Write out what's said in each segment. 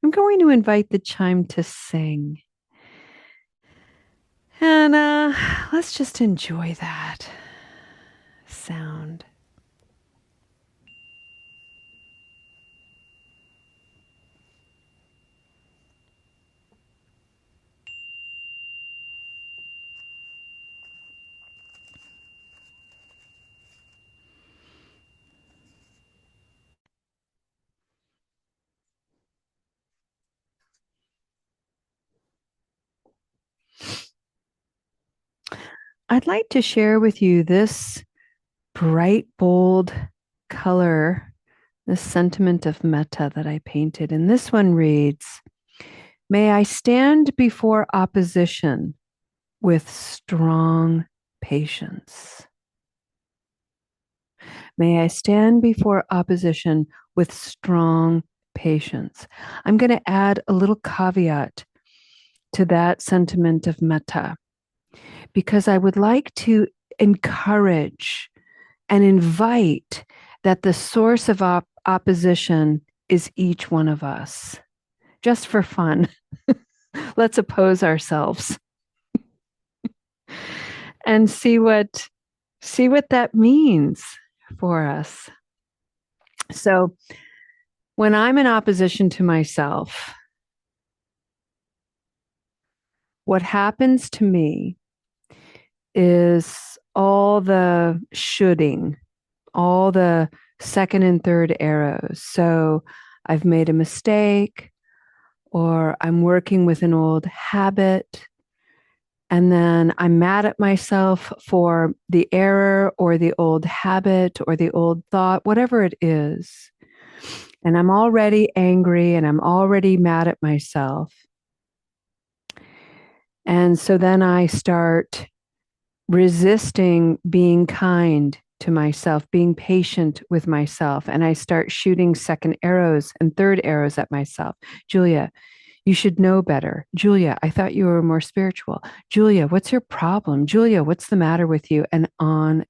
I'm going to invite the chime to sing. And let's just enjoy that sound. I'd like to share with you this bright, bold color, this sentiment of metta that I painted. And this one reads, May I stand before opposition with strong patience. May I stand before opposition with strong patience. I'm going to add a little caveat to that sentiment of metta because I would like to encourage and invite that the source of opposition is each one of us. Just for fun, let's oppose ourselves and see what that means for us. So, when I'm in opposition to myself, what happens to me is all the shoulding, all the second and third arrows. So I've made a mistake, or I'm working with an old habit, and then I'm mad at myself for the error or the old habit or the old thought, whatever it is. And I'm already angry and I'm already mad at myself. And so then I start resisting being kind to myself, being patient with myself. And I start shooting second arrows and third arrows at myself. Julia, you should know better. Julia, I thought you were more spiritual. Julia, what's your problem? Julia, what's the matter with you? And on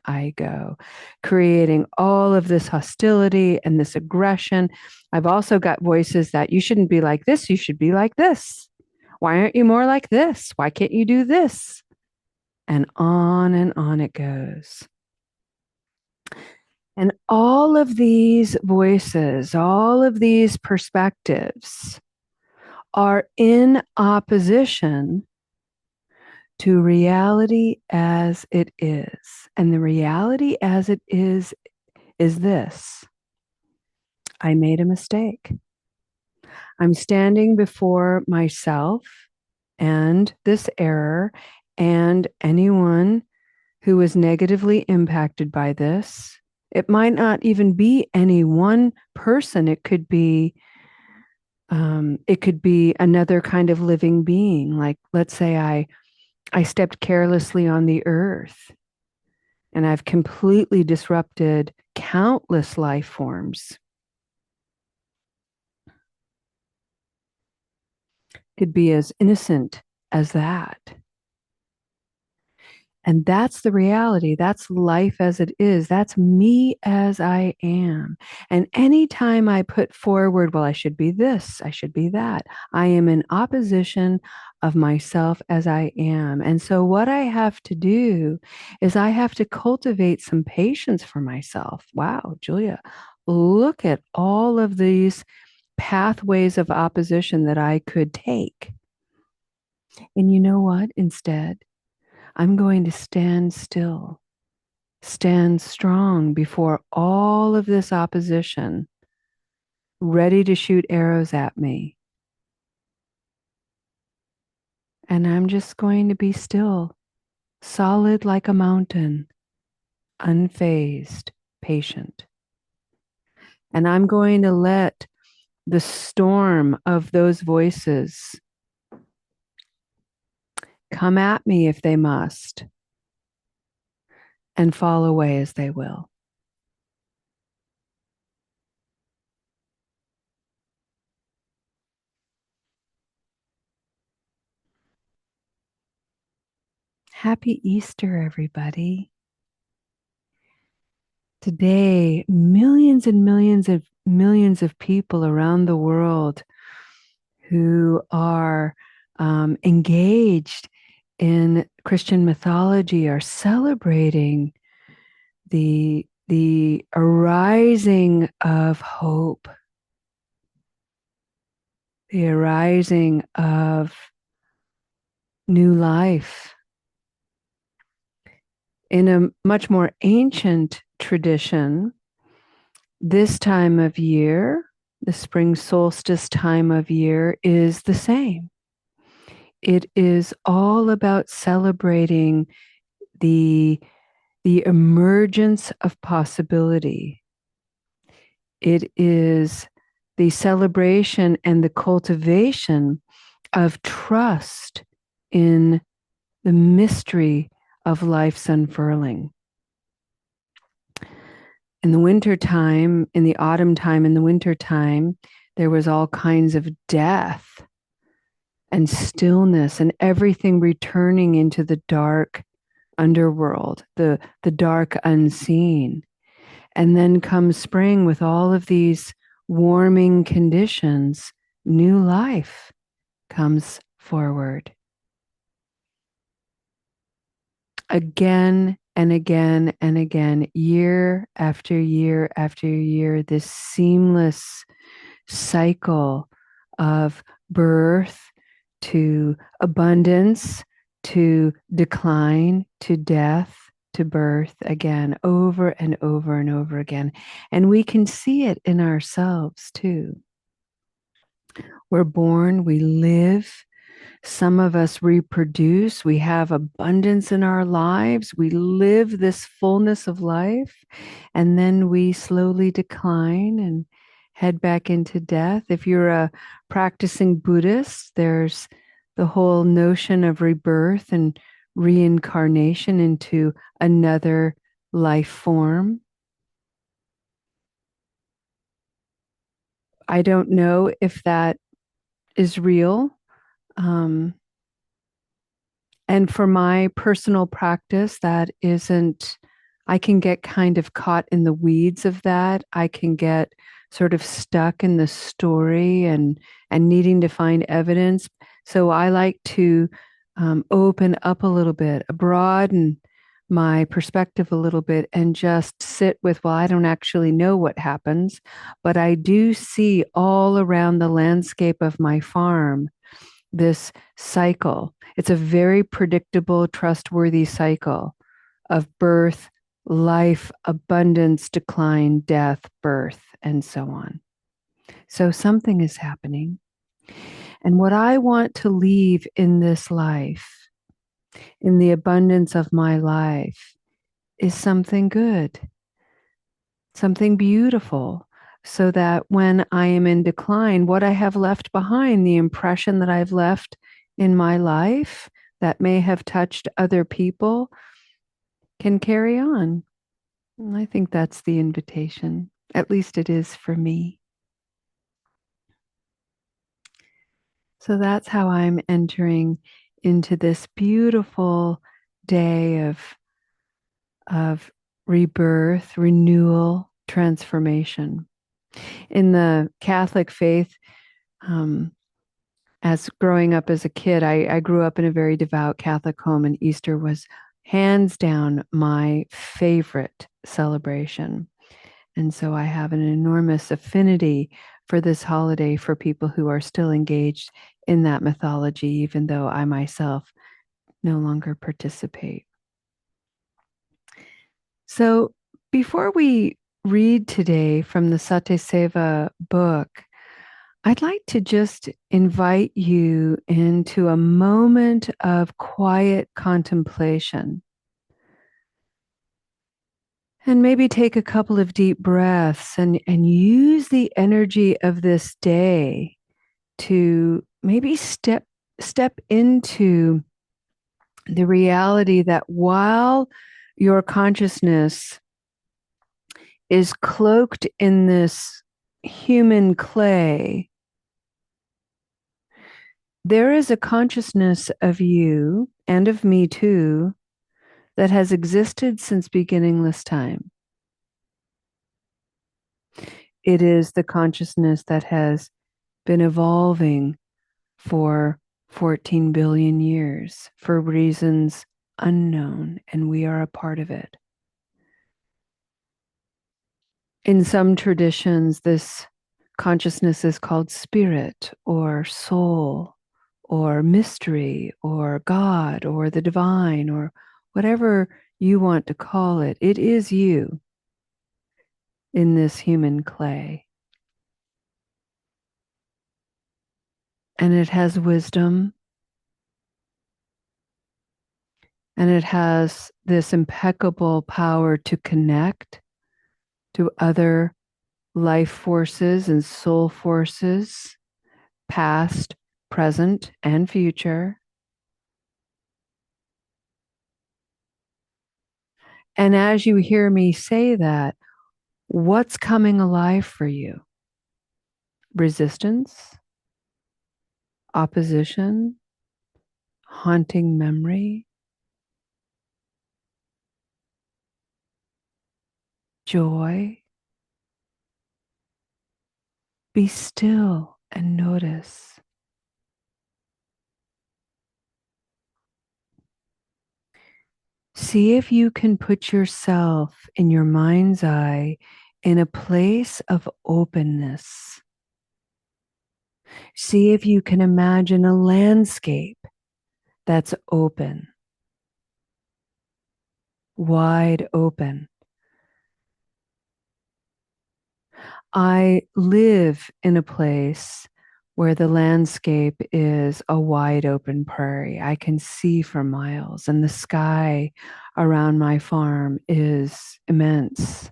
I go, creating all of this hostility and this aggression. I've also got voices that you shouldn't be like this. You should be like this. Why aren't you more like this? Why can't you do this? And on it goes. And all of these voices, all of these perspectives are in opposition to reality as it is. And the reality as it is this: I made a mistake. I'm standing before myself and this error and anyone who is negatively impacted by this. It might not even be any one person. It could be another kind of living being. Like, let's say I stepped carelessly on the earth and I've completely disrupted countless life forms. Could be as innocent as that. And that's the reality. That's life as it is. That's me as I am. And anytime I put forward, well, I should be this, I should be that, I am in opposition of myself as I am. And so, what I have to do is I have to cultivate some patience for myself. Wow, Julia, look at all of these pathways of opposition that I could take. And you know what? Instead, I'm going to stand still, stand strong before all of this opposition, ready to shoot arrows at me. And I'm just going to be still, solid like a mountain, unfazed, patient. And I'm going to let the storm of those voices come at me if they must, and fall away as they will. Happy Easter, everybody. Today, millions and millions of millions of people around the world who are engaged in Christian mythology are celebrating the arising of hope, the arising of new life. In a much more ancient tradition, this time of year, the spring solstice time of year, is the same. It is all about celebrating the, the emergence of possibility. It is the celebration and the cultivation of trust in the mystery of life's unfurling. In the winter time, in the autumn time, in the winter time, there was all kinds of death and stillness and everything returning into the dark underworld, the dark unseen. And then comes spring with all of these warming conditions, new life comes forward. Again and again and again, year after year after year, this seamless cycle of birth to abundance, to decline, to death, to birth again, over and over and over again. And we can see it in ourselves too. We're born, we live. Some of us reproduce. We have abundance in our lives. We live this fullness of life. And then we slowly decline and head back into death. If you're a practicing Buddhist, there's the whole notion of rebirth and reincarnation into another life form. I don't know if that is real. Um, and for my personal practice, that isn't, I can get kind of caught in the weeds of that. I can get sort of stuck in the story and needing to find evidence. So I like to open up a little bit, broaden my perspective a little bit, and just sit with, well, I don't actually know what happens, but I do see all around the landscape of my farm this cycle. It's a very predictable, trustworthy cycle of birth, life, abundance, decline, death, birth, and so on. So something is happening. And what I want to leave in this life, in the abundance of my life, is something good, something beautiful, so that when I am in decline, what I have left behind, the impression that I've left in my life that may have touched other people, can carry on. And I think that's the invitation. At least it is for me. So that's how I'm entering into this beautiful day of rebirth, renewal, transformation. In the Catholic faith, as growing up as a kid, I grew up in a very devout Catholic home, and Easter was hands down my favorite celebration. And so I have an enormous affinity for this holiday for people who are still engaged in that mythology, even though I myself no longer participate. So before we read today from the SatiSeva book, I'd like to just invite you into a moment of quiet contemplation. And maybe take a couple of deep breaths and use the energy of this day to maybe step into the reality that while your consciousness is cloaked in this human clay, there is a consciousness of you and of me too that has existed since beginningless time. It is the consciousness that has been evolving for 14 billion years for reasons unknown, and we are a part of it. In some traditions, this consciousness is called spirit or soul or mystery or God or the divine or whatever you want to call it. It is you in this human clay. And it has wisdom, and it has this impeccable power to connect to other life forces and soul forces, past, present, and future. And as you hear me say that, what's coming alive for you? Resistance, opposition, haunting memory, joy. Be still and notice. See if you can put yourself in your mind's eye in a place of openness. See if you can imagine a landscape that's open, wide open. I live in a place where the landscape is a wide open prairie. I can see for miles, and the sky around my farm is immense.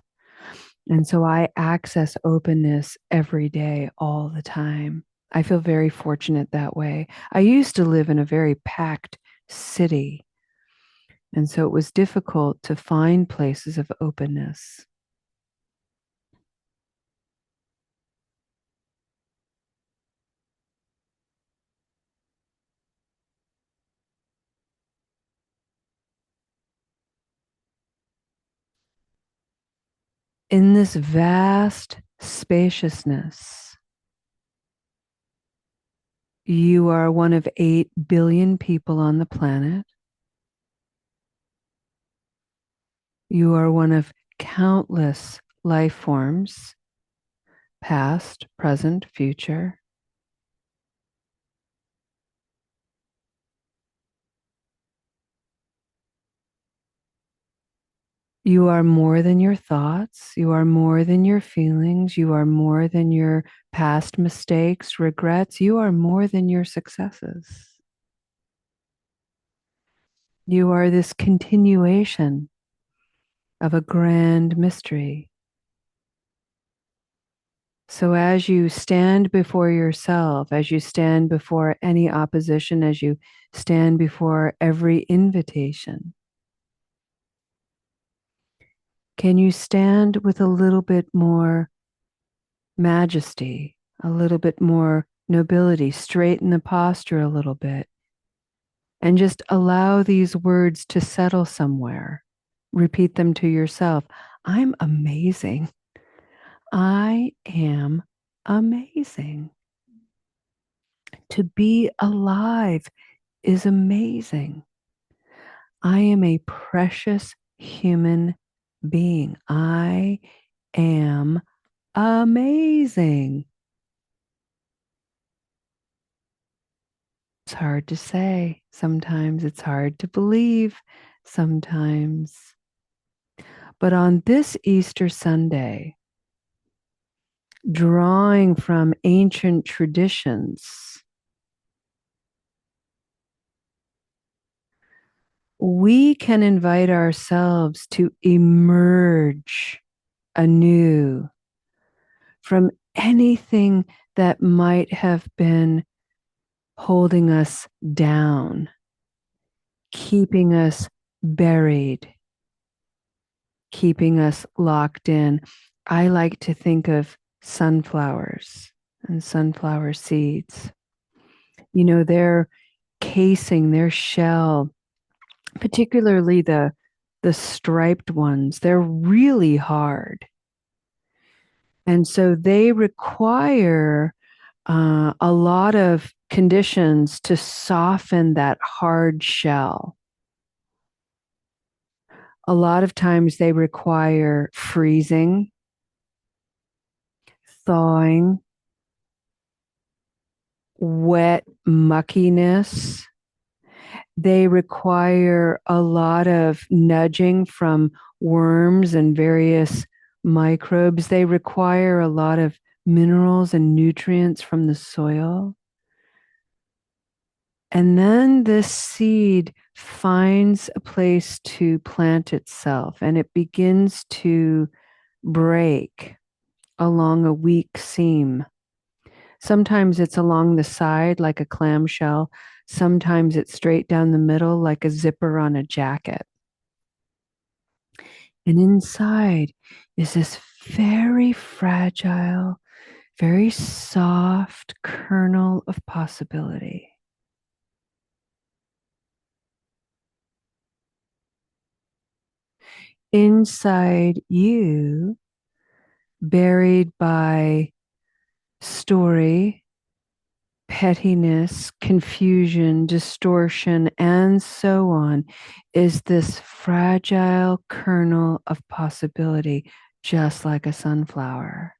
And so I access openness every day, all the time. I feel very fortunate that way. I used to live in a very packed city, and so it was difficult to find places of openness. In this vast spaciousness, you are one of 8 billion people on the planet. You are one of countless life forms, past, present, future. You are more than your thoughts. You are more than your feelings. You are more than your past mistakes, regrets. You are more than your successes. You are this continuation of a grand mystery. So, as you stand before yourself, as you stand before any opposition, as you stand before every invitation, can you stand with a little bit more majesty, a little bit more nobility, straighten the posture a little bit, and just allow these words to settle somewhere? Repeat them to yourself. I'm amazing. I am amazing. To be alive is amazing. I am a precious human being. I am amazing. It's hard to say. Sometimes it's hard to believe. Sometimes. But on this Easter Sunday, drawing from ancient traditions, we can invite ourselves to emerge anew from anything that might have been holding us down, keeping us buried, keeping us locked in. I like to think of sunflowers and sunflower seeds. You know, their casing, their shell, particularly the striped ones, they're really hard. And so they require a lot of conditions to soften that hard shell. A lot of times they require freezing, thawing, wet muckiness. They require a lot of nudging from worms and various microbes. They require a lot of minerals and nutrients from the soil. And then this seed finds a place to plant itself and it begins to break along a weak seam. Sometimes it's along the side like a clamshell. Sometimes it's straight down the middle like a zipper on a jacket. And inside is this very fragile, very soft kernel of possibility. Inside you, buried by story, pettiness, confusion, distortion, and so on, is this fragile kernel of possibility, just like a sunflower.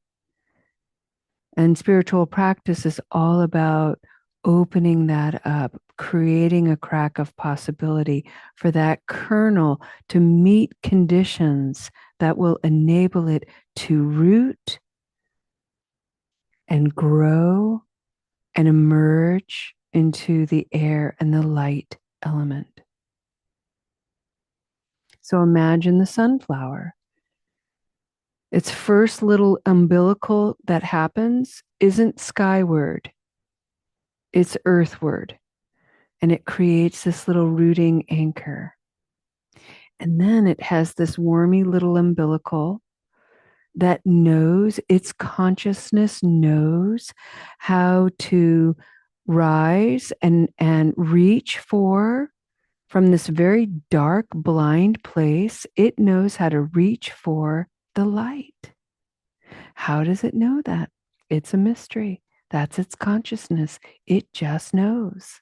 And spiritual practice is all about opening that up, creating a crack of possibility for that kernel to meet conditions that will enable it to root and grow and emerge into the air and the light element. So imagine the sunflower. Its first little umbilical that happens isn't skyward, it's earthward. And it creates this little rooting anchor. And then it has this wormy little umbilical that knows, its consciousness knows how to rise and reach for, from this very dark, blind place, it knows how to reach for the light. How does it know that? It's a mystery. That's its consciousness. It just knows.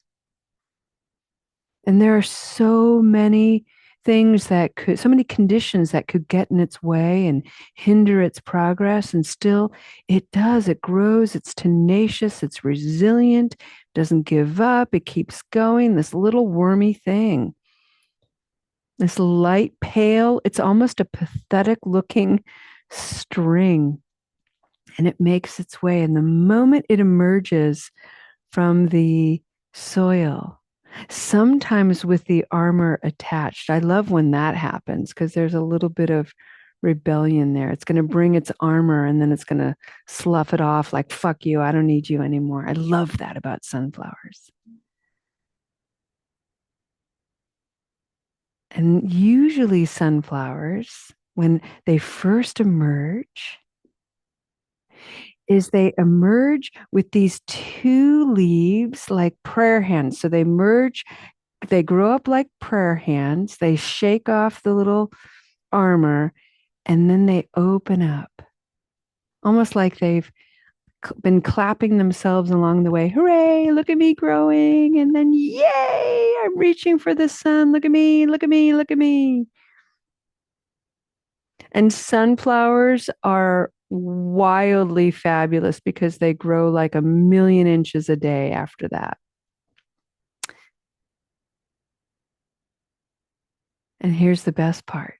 And there are so many things that could, so many conditions that could get in its way and hinder its progress. And still, it does. It grows. It's tenacious. It's resilient. Doesn't give up. It keeps going. This little wormy thing, this light pale, it's almost a pathetic looking string. And it makes its way. And the moment it emerges from the soil, sometimes with the armor attached. I love when that happens because there's a little bit of rebellion there. It's going to bring its armor and then it's going to slough it off like, fuck you, I don't need you anymore. I love that about sunflowers. And usually, sunflowers, when they first emerge, is they emerge with these two leaves like prayer hands. So they merge, they grow up like prayer hands, they shake off the little armor, and then they open up, almost like they've been clapping themselves along the way. Hooray, look at me growing. And then, yay, I'm reaching for the sun. Look at me, look at me, look at me. And sunflowers are wildly fabulous because they grow like a million inches a day after that. And here's the best part,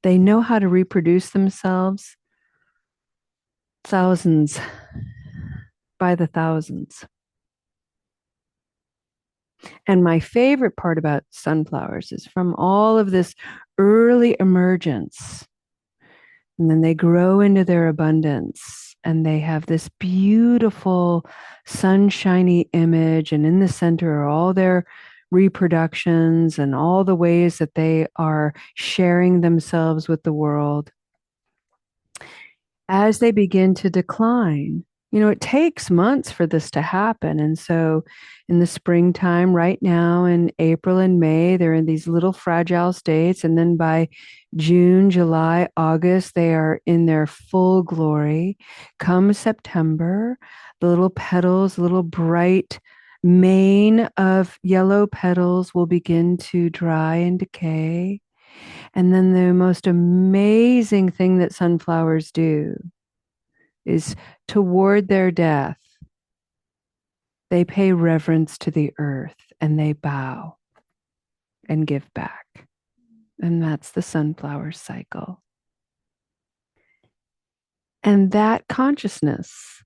they know how to reproduce themselves thousands by the thousands. And my favorite part about sunflowers is from all of this early emergence, and then they grow into their abundance and they have this beautiful sunshiny image. And in the center are all their reproductions and all the ways that they are sharing themselves with the world. As they begin to decline, It takes months for this to happen. And so in the springtime, right now in April and May, they're in these little fragile states. And then by June, July, August, they are in their full glory. Come September, the little petals, little bright mane of yellow petals will begin to dry and decay. And then the most amazing thing that sunflowers do is toward their death, they pay reverence to the earth and they bow and give back. And that's the sunflower cycle. And that consciousness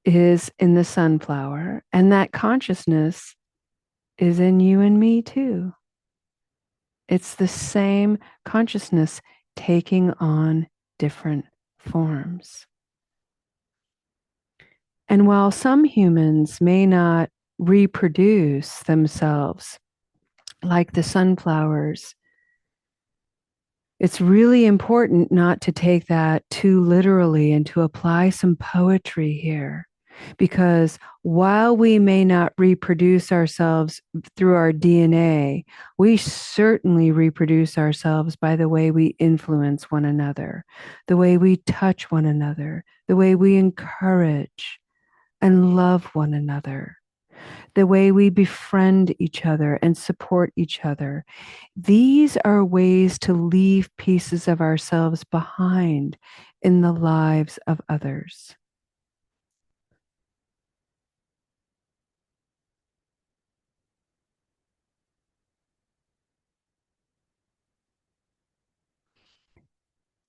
is in the sunflower, and that consciousness is in you and me too. It's the same consciousness taking on different forms. And while some humans may not reproduce themselves like the sunflowers, it's really important not to take that too literally and to apply some poetry here. Because while we may not reproduce ourselves through our DNA, we certainly reproduce ourselves by the way we influence one another, the way we touch one another, the way we encourage and love one another, the way we befriend each other and support each other. These are ways to leave pieces of ourselves behind in the lives of others.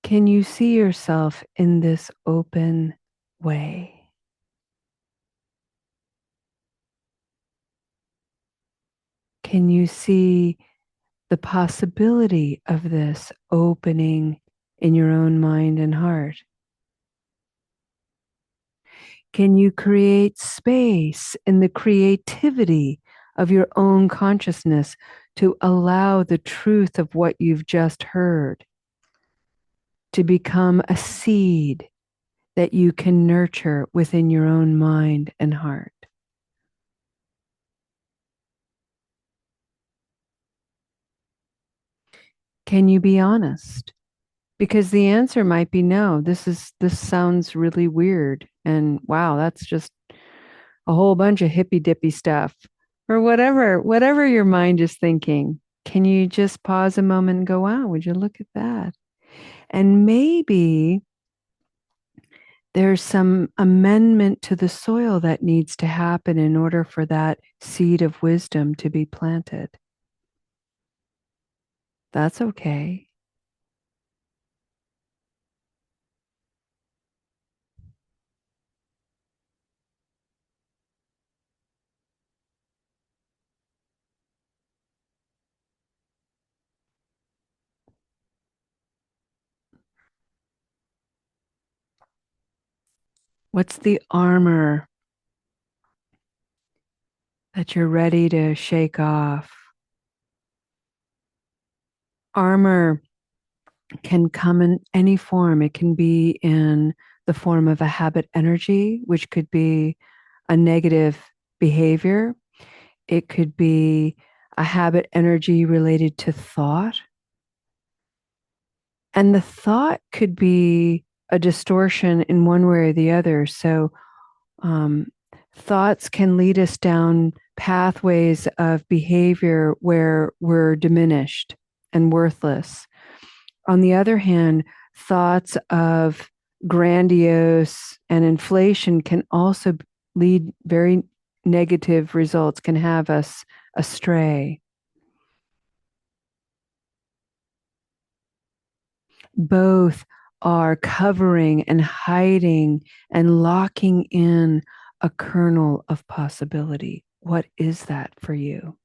Can you see yourself in this open way? Can you see the possibility of this opening in your own mind and heart? Can you create space in the creativity of your own consciousness to allow the truth of what you've just heard to become a seed that you can nurture within your own mind and heart? Can you be honest? Because the answer might be no. This sounds really weird, and wow, that's just a whole bunch of hippy dippy stuff, or whatever your mind is thinking. Can you just pause a moment and go, wow, would you look at that? And maybe there's some amendment to the soil that needs to happen in order for that seed of wisdom to be planted. That's okay. What's the armor that you're ready to shake off? Armor can come in any form. It can be in the form of a habit energy, which could be a negative behavior. It could be a habit energy related to thought. And the thought could be a distortion in one way or the other. So, um, thoughts can lead us down pathways of behavior where we're diminished and worthless. On the other hand, thoughts of grandiose and inflation can also lead very negative results, can have us astray. Both are covering and hiding and locking in a kernel of possibility. What is that for you?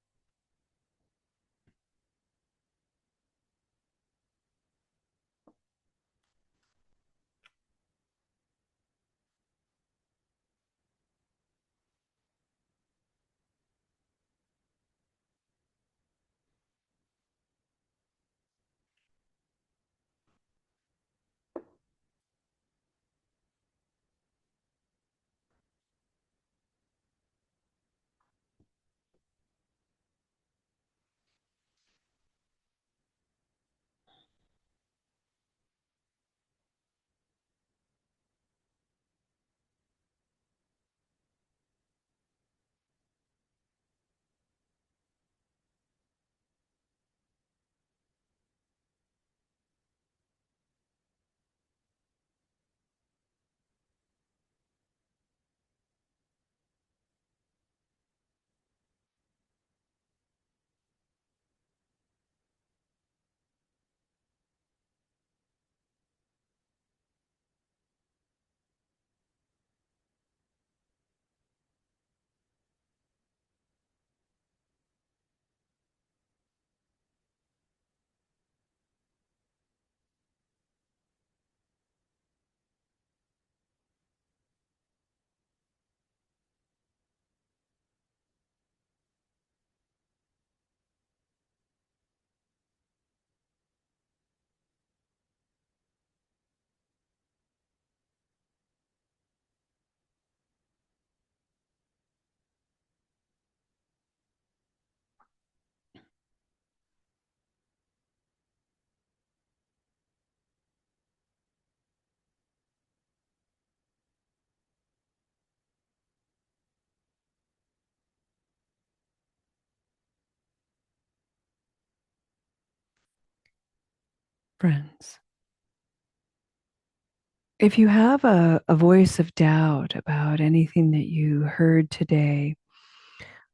Friends, if you have a voice of doubt about anything that you heard today,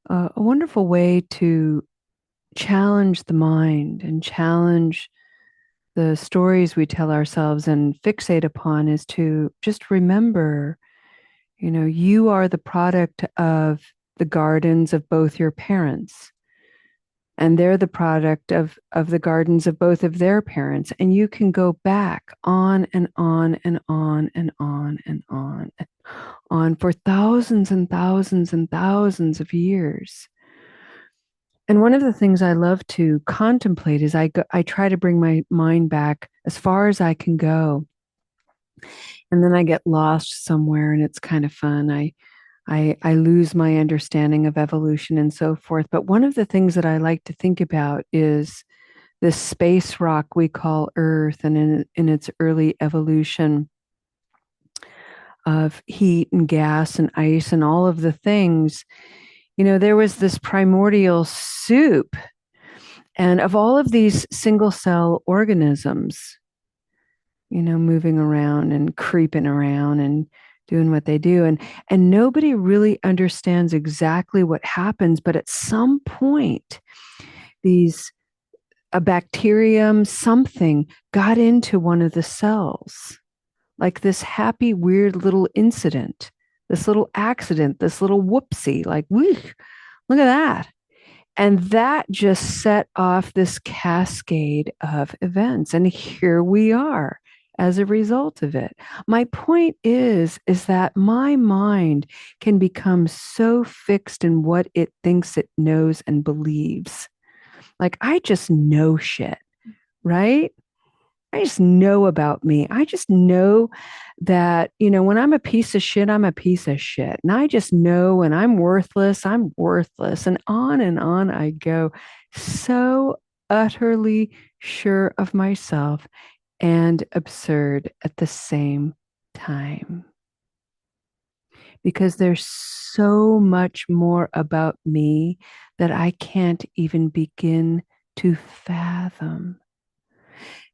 a wonderful way to challenge the mind and challenge the stories we tell ourselves and fixate upon is to just remember, you are the product of the gardens of both your parents. And they're the product of the gardens of both of their parents. And you can go back on and on and on and on and on and on for thousands and thousands and thousands of years. And one of the things I love to contemplate is I try to bring my mind back as far as I can go. And then I get lost somewhere and it's kind of fun. I lose my understanding of evolution and so forth. But one of the things that I like to think about is this space rock we call Earth, and in its early evolution of heat and gas and ice and all of the things, there was this primordial soup, and of all of these single cell organisms, moving around and creeping around and doing what they do. And nobody really understands exactly what happens, but at some point, a bacterium, something got into one of the cells, like this happy, weird little incident, this little accident, this little whoopsie, like, look at that. And that just set off this cascade of events. And here we are as a result of it. My point is that my mind can become so fixed in what it thinks it knows and believes. Like, I just know shit, right? I just know about me. I just know that, when I'm a piece of shit, I'm a piece of shit. And I just know when I'm worthless, I'm worthless. And on I go. So utterly sure of myself and absurd at the same time. Because there's so much more about me that I can't even begin to fathom.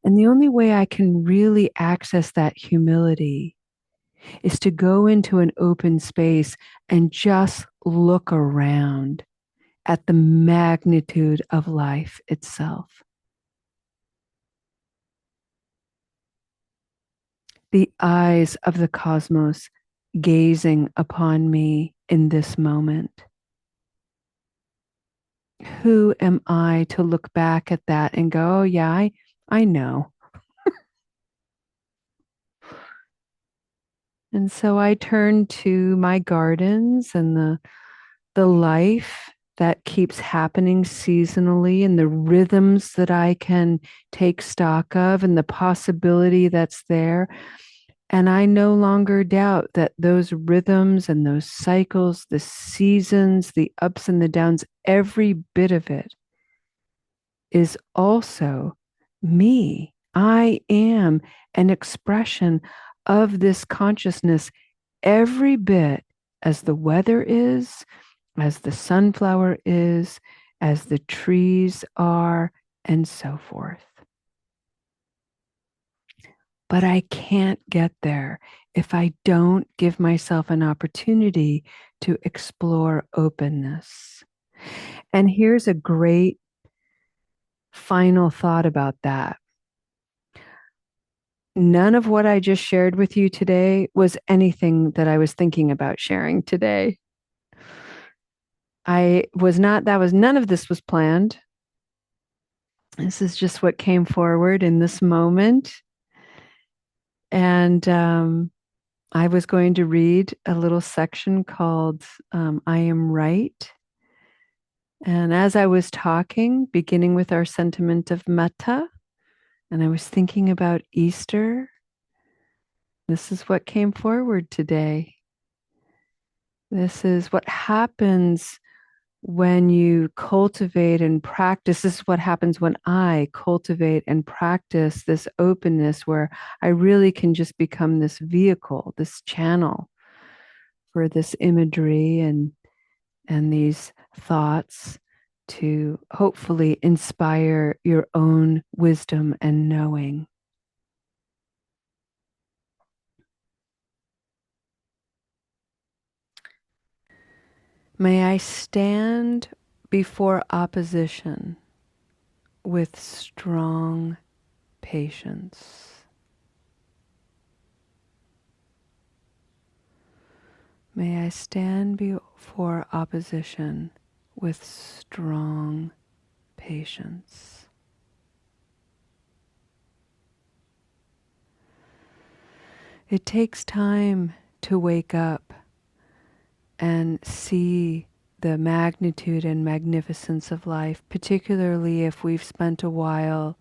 And the only way I can really access that humility is to go into an open space and just look around at the magnitude of life itself. The eyes of the cosmos gazing upon me in this moment. Who am I to look back at that and go, oh, yeah, I know. And so I turn to my gardens and the life that keeps happening seasonally and the rhythms that I can take stock of and the possibility that's there. And I no longer doubt that those rhythms and those cycles, the seasons, the ups and the downs, every bit of it is also me. I am an expression of this consciousness every bit as the weather is, as the sunflower is, as the trees are, and so forth. But I can't get there if I don't give myself an opportunity to explore openness. And here's a great final thought about that. None of what I just shared with you today was anything that I was thinking about sharing today. None of this was planned. This is just what came forward in this moment. And I was going to read a little section called I Am Right. And as I was talking, beginning with our sentiment of metta, and I was thinking about Easter, this is what came forward today. This is what happens when you cultivate and practice. This is what happens when I cultivate and practice this openness, where I really can just become this vehicle, this channel for this imagery and these thoughts to hopefully inspire your own wisdom and knowing. May I stand before opposition with strong patience. May I stand before opposition with strong patience. It takes time to wake up and see the magnitude and magnificence of life, particularly if we've spent a while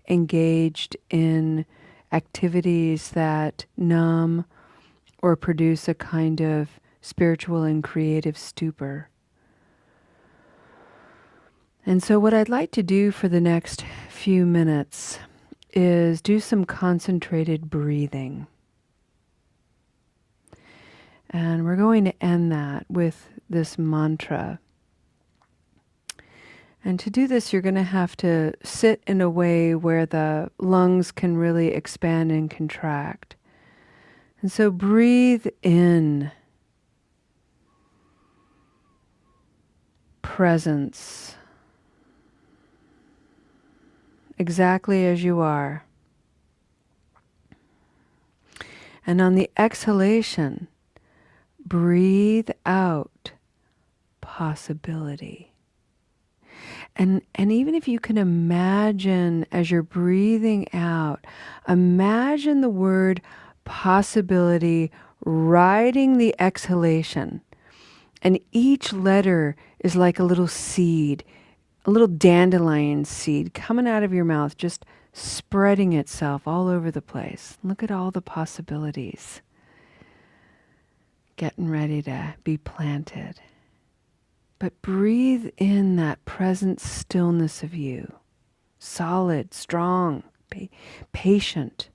engaged in activities that numb or produce a kind of spiritual and creative stupor. And so what I'd like to do for the next few minutes is do some concentrated breathing. And we're going to end that with this mantra. And to do this, you're going to have to sit in a way where the lungs can really expand and contract. And so breathe in presence, exactly as you are. And on the exhalation, breathe out possibility. And even if you can imagine as you're breathing out, imagine the word possibility riding the exhalation. And each letter is like a little seed, a little dandelion seed coming out of your mouth, just spreading itself all over the place. Look at all the possibilities getting ready to be planted. But breathe in that present stillness of you, solid, strong, patient.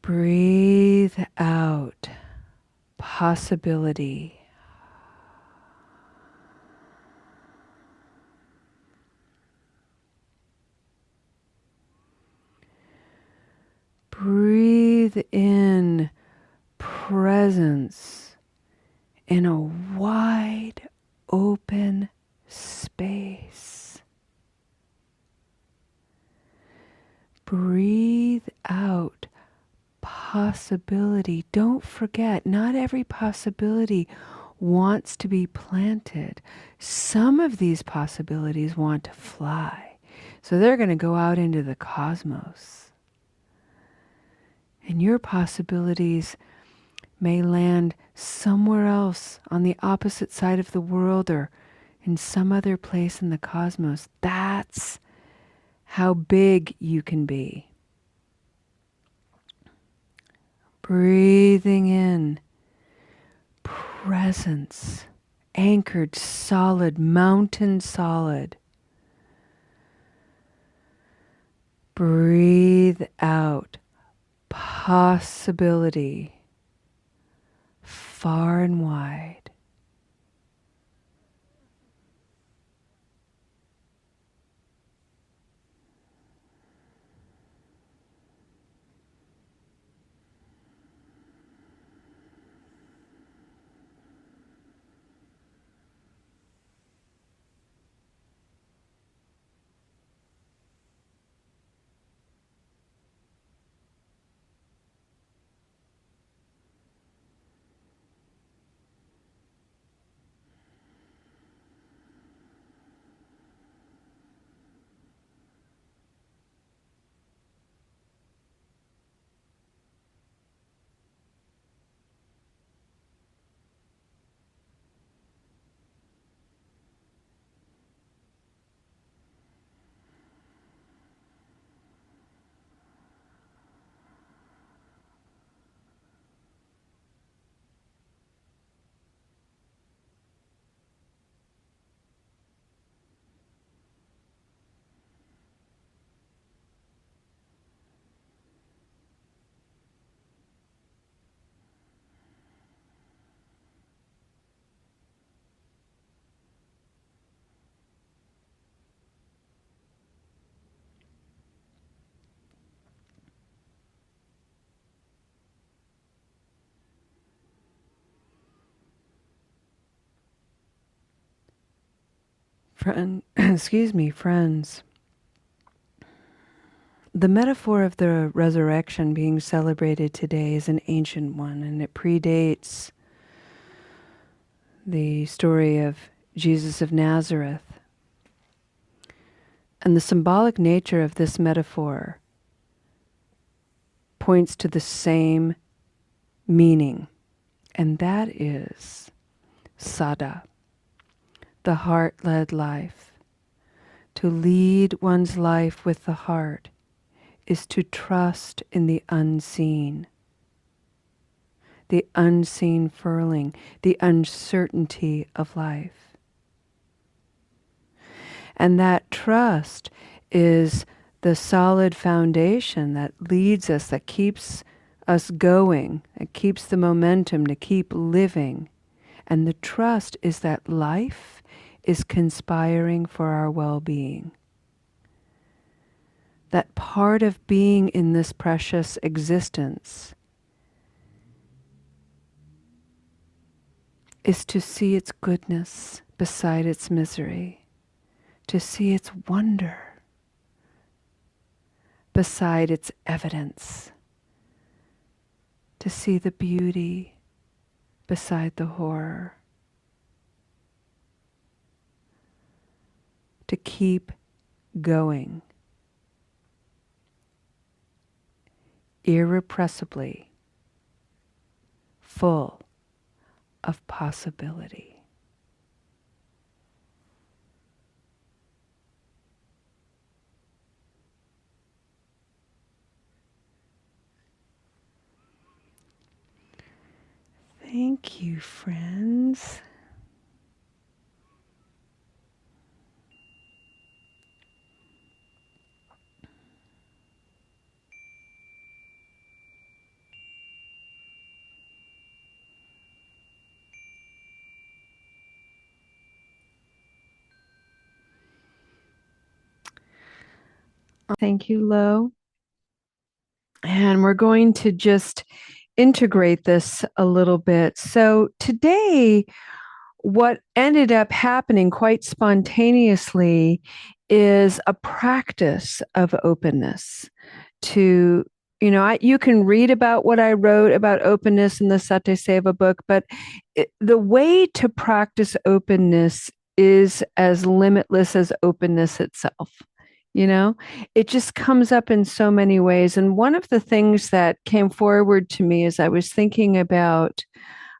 Breathe out possibility. Breathe in presence in a wide open space. Breathe out possibility. Don't forget, not every possibility wants to be planted. Some of these possibilities want to fly. So they're going to go out into the cosmos. And your possibilities may land somewhere else on the opposite side of the world or in some other place in the cosmos. That's how big you can be. Breathing in presence, anchored, solid, mountain solid. Breathe out possibility, far and wide. Excuse me, friends. The metaphor of the resurrection being celebrated today is an ancient one, and it predates the story of Jesus of Nazareth. And the symbolic nature of this metaphor points to the same meaning, and that is sada, the heart-led life. To lead one's life with the heart is to trust in the unseen furling, the uncertainty of life. And that trust is the solid foundation that leads us, that keeps us going, that keeps the momentum to keep living. And the trust is that life is conspiring for our well-being. That part of being in this precious existence is to see its goodness beside its misery, to see its wonder beside its evidence, to see the beauty beside the horror, to keep going irrepressibly, full of possibility. Thank you, friends. Thank you, Lo. And we're going to just integrate this a little bit. So today, what ended up happening quite spontaneously is a practice of openness to, you can read about what I wrote about openness in the SatiSeva book, but the way to practice openness is as limitless as openness itself. It just comes up in so many ways. And one of the things that came forward to me as I was thinking about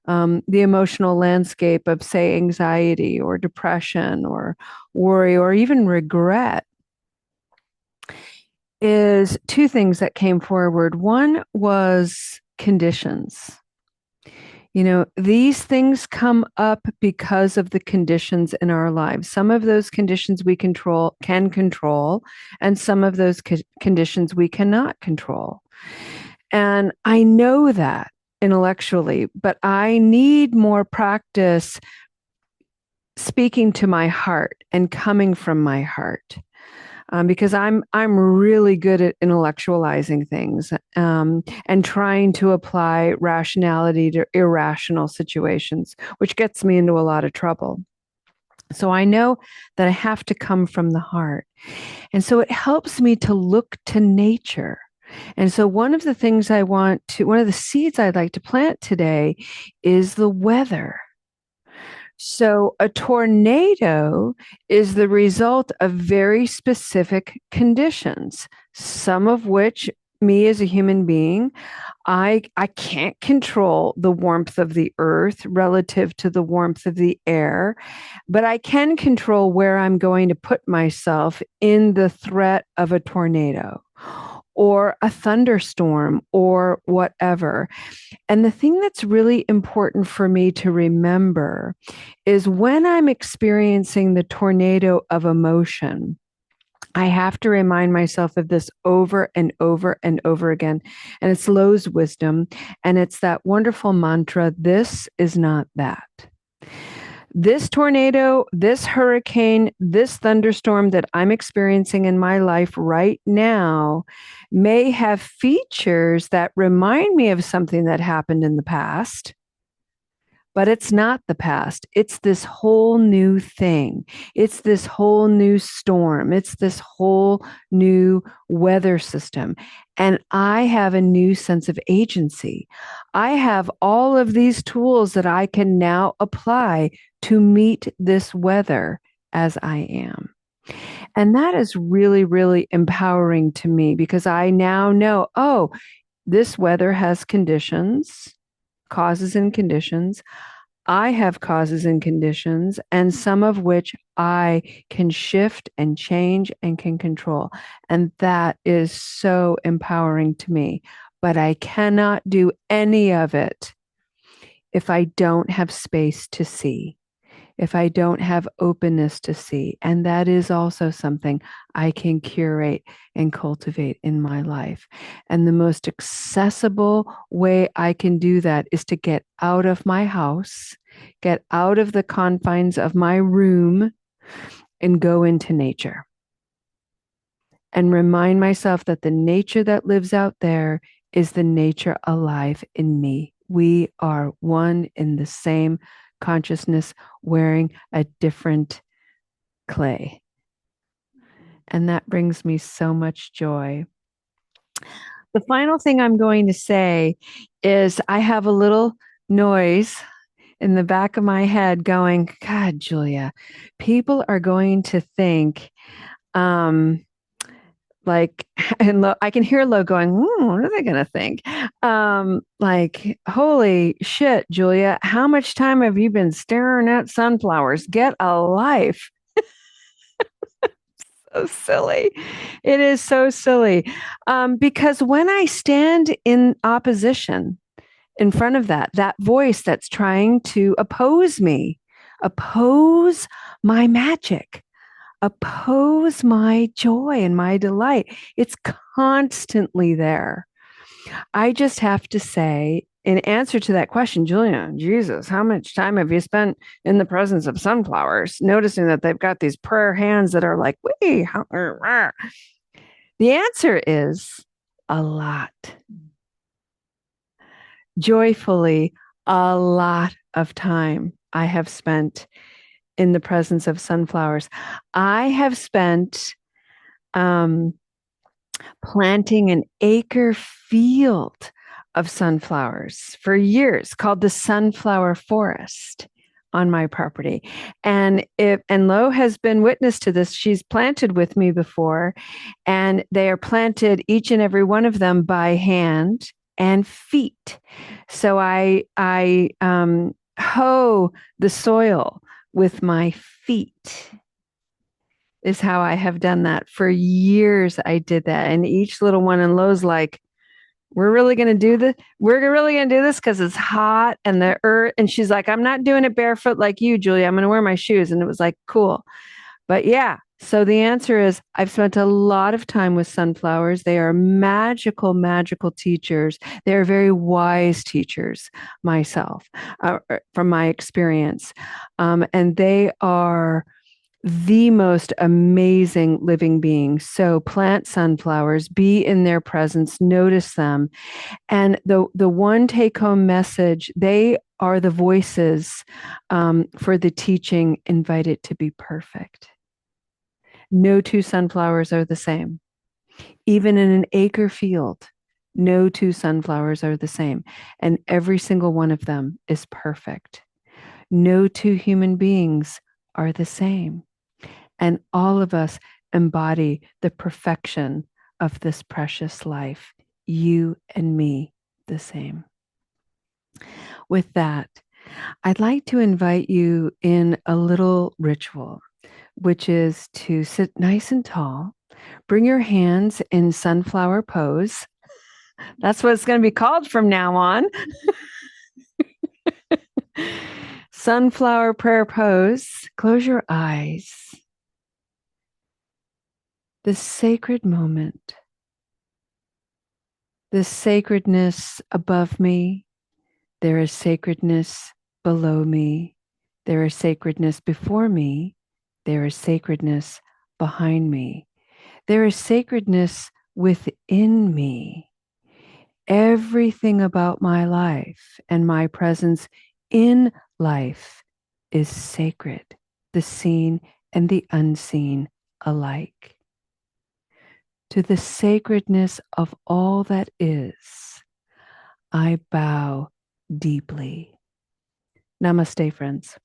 the emotional landscape of, say, anxiety or depression or worry or even regret is two things that came forward. One was conditions. These things come up because of the conditions in our lives. Some of those conditions we can control, and some of those conditions we cannot control. And I know that intellectually, but I need more practice speaking to my heart and coming from my heart. Because I'm really good at intellectualizing things and trying to apply rationality to irrational situations, which gets me into a lot of trouble. So I know that I have to come from the heart. And so it helps me to look to nature. And so one of the seeds I'd like to plant today is the weather. So a tornado is the result of very specific conditions, some of which me as a human being, I can't control the warmth of the earth relative to the warmth of the air, but I can control where I'm going to put myself in the threat of a tornado or a thunderstorm or whatever. And the thing that's really important for me to remember is when I'm experiencing the tornado of emotion, I have to remind myself of this over and over and over again. And it's Lo's wisdom. And it's that wonderful mantra, this is not that. This tornado, this hurricane, this thunderstorm that I'm experiencing in my life right now may have features that remind me of something that happened in the past, but it's not the past. It's this whole new thing. It's this whole new storm. It's this whole new weather system. And I have a new sense of agency. I have all of these tools that I can now apply to meet this weather as I am. And that is really, really empowering to me because I now know, oh, this weather has conditions, causes and conditions. I have causes and conditions, and some of which I can shift and change and can control. And that is so empowering to me. But I cannot do any of it if I don't have space to see, if I don't have openness to see. And that is also something I can curate and cultivate in my life. And the most accessible way I can do that is to get out of my house, get out of the confines of my room, and go into nature. And remind myself that the nature that lives out there is the nature alive in me. We are one in the same consciousness wearing a different clay. And that brings me so much joy. The final thing I'm going to say is I have a little noise in the back of my head going, God, Julia, people are going to think, like, and I can hear Lo going, what are they going to think? Like, holy shit, Julia, how much time have you been staring at sunflowers? Get a life. So silly. It is so silly. Because when I stand in opposition in front of that voice that's trying to oppose me, oppose my magic, oppose my joy and my delight, it's constantly there. I just have to say, in answer to that question, Julia, Jesus, how much time have you spent in the presence of sunflowers, noticing that they've got these prayer hands that are like, wee, the answer is a lot. Joyfully, a lot of time I have spent in the presence of sunflowers. I have spent planting an acre field of sunflowers for years called the Sunflower Forest on my property. And Lo has been witness to this. She's planted with me before, and they are planted, each and every one of them, by hand and feet. So I hoe the soil with my feet is how I have done that. For years I did that. And each little one in Lowe's like, we're really going to do this. We're really going to do this because it's hot and the earth. And she's like, I'm not doing it barefoot like you, Julia. I'm going to wear my shoes. And it was like, cool. But yeah, so the answer is I've spent a lot of time with sunflowers. They are magical, magical teachers. They are very wise teachers myself, from my experience. And they are the most amazing living beings. So plant sunflowers, be in their presence, notice them. And the one take home message, they are the voices for the teaching, invite it to be perfect. No two sunflowers are the same. Even in an acre field, no two sunflowers are the same. And every single one of them is perfect. No two human beings are the same. And all of us embody the perfection of this precious life. You and me, the same. With that, I'd like to invite you in a little ritual, which is to sit nice and tall, bring your hands in sunflower pose. That's what it's going to be called from now on. Sunflower prayer pose. Close your eyes. This sacred moment, this sacredness above me, there is sacredness below me, there is sacredness before me, there is sacredness behind me, there is sacredness within me. Everything about my life and my presence in life is sacred, the seen and the unseen alike. To the sacredness of all that is, I bow deeply. Namaste, friends.